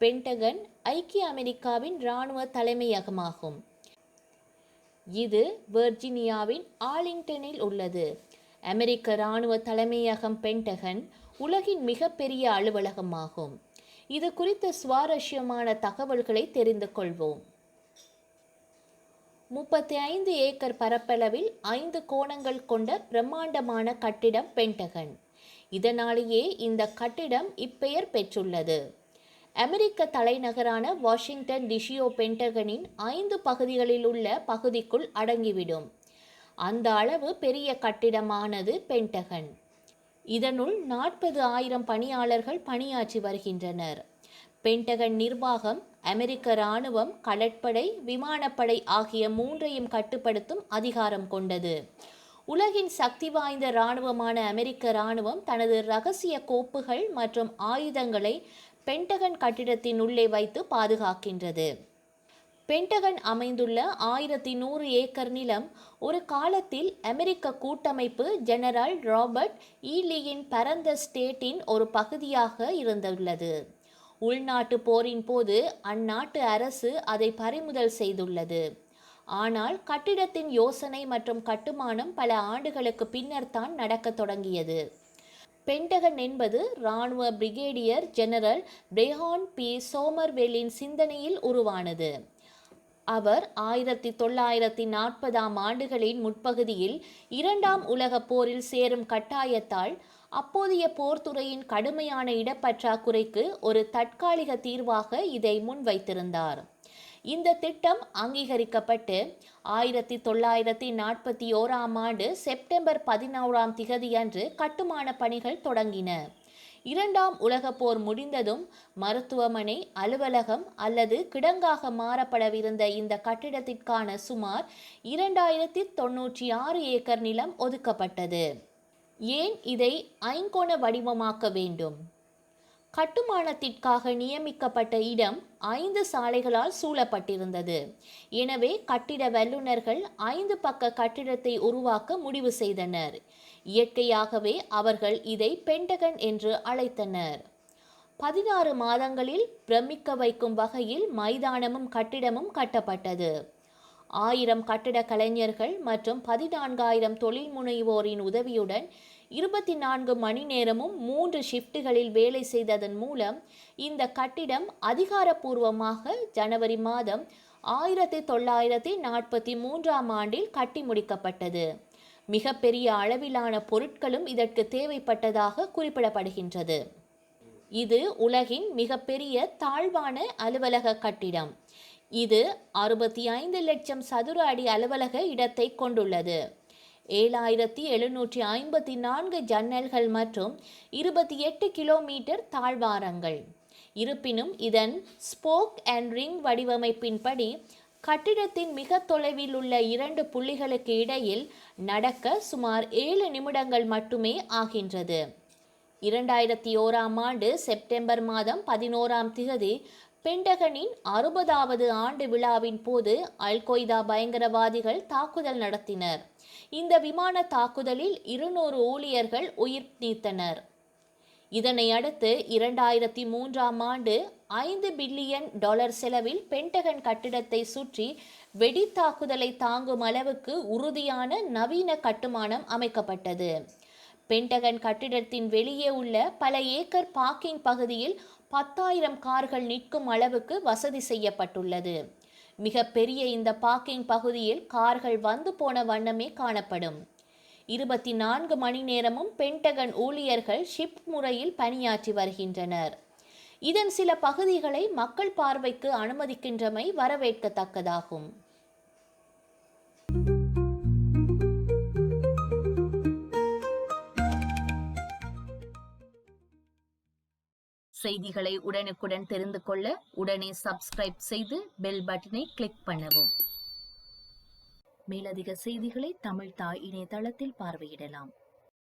Pentagon ஐக்கிய அமெரிக்காவின் இராணுவ தலைமையகமாகும். இது வெர்ஜீனியாவின் ஆர்லிங்டனில் உள்ளது. அமெரிக்க இராணுவ தலைமையகம் பென்டகன் உலகின் மிகப்பெரிய அலுவலகமாகும். இது குறித்த சுவாரஸ்யமான தகவல்களை தெரிந்து கொள்வோம். 35 ஏக்கர் பரப்பளவில் 5 கோணங்கள் கொண்ட பிரம்மாண்டமான கட்டிடம் பென்டகன். இதனாலேயே இந்த கட்டிடம் இப்பெயர் பெற்றுள்ளது. அமெரிக்க தலைநகரான வாஷிங்டன் டிசியோ பென்டகனின் 5 பகுதிகளில் உள்ள பகுதிக்குள் அடங்கிவிடும். அந்த அளவு பெரிய கட்டிடமானது பென்டகன். இதனுள் 40,000 பணியாளர்கள் பணியாற்றி வருகின்றனர். பென்டகன் நிர்வாகம் அமெரிக்க இராணுவம், கடற்படை, விமானப்படை ஆகிய 3ஐயும் கட்டுப்படுத்தும் அதிகாரம் கொண்டது. உலகின் சக்தி வாய்ந்த இராணுவமான அமெரிக்க இராணுவம் தனது இரகசிய கோப்புகள் மற்றும் ஆயுதங்களை பென்டகன் கட்டிடத்தின் உள்ளே வைத்து பாதுகாக்கின்றது. பென்டகன் அமைந்துள்ள 1100 ஏக்கர் நிலம் ஒரு காலத்தில் அமெரிக்க கூட்டமைப்பு ஜெனரல் ராபர்ட் இ லீயின் பரந்த ஸ்டேட்டின் ஒரு பகுதியாக இருந்துள்ளது. உள்நாட்டு போரின் போது அந்நாட்டு அரசு அதை பறிமுதல் செய்துள்ளது. ஆனால் கட்டிடத்தின் யோசனை மற்றும் கட்டுமானம் பல ஆண்டுகளுக்கு பின்னர் தான் நடக்கத் தொடங்கியது. பென்டகன் என்பது இராணுவ பிரிகேடியர் ஜெனரல் பிரெஹான் பி சோமர்வெல்லின் சிந்தனையில் உருவானது. அவர் 1940ஆம் ஆண்டுகளின் முற்பகுதியில் 2ஆம் உலகப் போரில் சேரும் கட்டாயத்தால் அப்போதைய போர்த்துறையின் கடுமையான இடப்பற்றாக்குறைக்கு ஒரு தற்காலிக தீர்வாக இதை முன்வைத்திருந்தார். இந்த திட்டம் அங்கீகரிக்கப்பட்டு 1941ஆம் ஆண்டு செப்டம்பர் 11ஆம் திகதியன்று கட்டுமான பணிகள் தொடங்கின. 2ஆம் உலகப் போர் முடிந்ததும் மருத்துவமனை, அலுவலகம் அல்லது கிடங்காக மாறப்படவிருந்த இந்த கட்டிடத்திற்கான சுமார் 2096 ஏக்கர் நிலம் ஒதுக்கப்பட்டது. ஏன் இதை ஐங்கோண வடிவமாக்க வேண்டும்? கட்டுமானத்திற்காக நியமிக்கப்பட்ட இடம் 5 சாலைகளால் சூழப்பட்டிருந்தது. எனவே கட்டிட வல்லுநர்கள் 5 பக்க கட்டிடத்தை உருவாக்க முடிவு செய்தனர். இயற்கையாகவே அவர்கள் இதை பென்டகன் என்று அழைத்தனர். 16 மாதங்களில் பிரமிக்க வைக்கும் வகையில் மைதானமும் கட்டிடமும் கட்டப்பட்டது. 1000 கட்டிட கலைஞர்கள் மற்றும் 14,000 தொழில் முனைவோரின் உதவியுடன் 24 மணி நேரமும் 3 ஷிப்டுகளில் வேலை செய்ததன் மூலம் இந்த கட்டிடம் அதிகாரப்பூர்வமாக ஜனவரி மாதம் 1943ஆம் ஆண்டில் கட்டி முடிக்கப்பட்டது. மிகப்பெரிய அளவிலான பொருட்களும் இதற்கு தேவைப்பட்டதாக குறிப்பிடப்படுகின்றது. இது உலகின் மிகப்பெரிய தாழ்வான அலுவலக கட்டிடம். இது 65 லட்சம் சதுர அடி அலுவலக இடத்தை கொண்டுள்ளது. 7,754 ஜன்னல்கள் மற்றும் 28 கிலோமீட்டர் தாழ்வாரங்கள். இருப்பினும் இதன் ஸ்போக் அண்ட் ரிங் வடிவமைப்பின்படி கட்டிடத்தின் மிக தொலைவில் உள்ள 2 புள்ளிகளுக்கு இடையில் நடக்க சுமார் 7 நிமிடங்கள் மட்டுமே ஆகின்றது. 2001ஆம் ஆண்டு செப்டம்பர் மாதம் 11ஆம் திகதி பென்டகனின் 60வது ஆண்டு விழாவின் போது அல்-கொய்தா பயங்கரவாதிகள் தாக்குதல் நடத்தினர். இந்த விமான தாக்குதலில் 200 ஊழியர்கள் உயிர் நீத்தனர். இதனை அடுத்து 2003ஆம் ஆண்டு $5 பில்லியன் செலவில் பென்டகன் கட்டிடத்தை சுற்றி வெடி தாக்குதலை தாங்கும் அளவுக்கு உறுதியான நவீன கட்டுமானம் அமைக்கப்பட்டது. பென்டகன் கட்டிடத்தின் வெளியே உள்ள பல ஏக்கர் பார்க்கிங் பகுதியில் 10,000 கார்கள் நிற்கும் அளவுக்கு வசதி செய்யப்பட்டுள்ளது. மிக பெரிய இந்த பார்க்கிங் பகுதியில் கார்கள் வந்து போன வண்ணமே காணப்படும். 24 மணி நேரமும் பென்டகன் ஊழியர்கள் ஷிப்ட் முறையில் பணியாற்றி வருகின்றனர். இதன் சில பகுதிகளை மக்கள் பார்வைக்கு அனுமதிக்கின்றமை வரவேற்கத்தக்கதாகும். செய்திகளை உடனுக்குடன் தெரிந்து கொள்ள உடனே சப்ஸ்கிரைப் செய்து பெல் பட்டனை கிளிக் பண்ணவும். மேலதிக செய்திகளை தமிழ் தாய் இணையதளத்தில் பார்வையிடலாம்.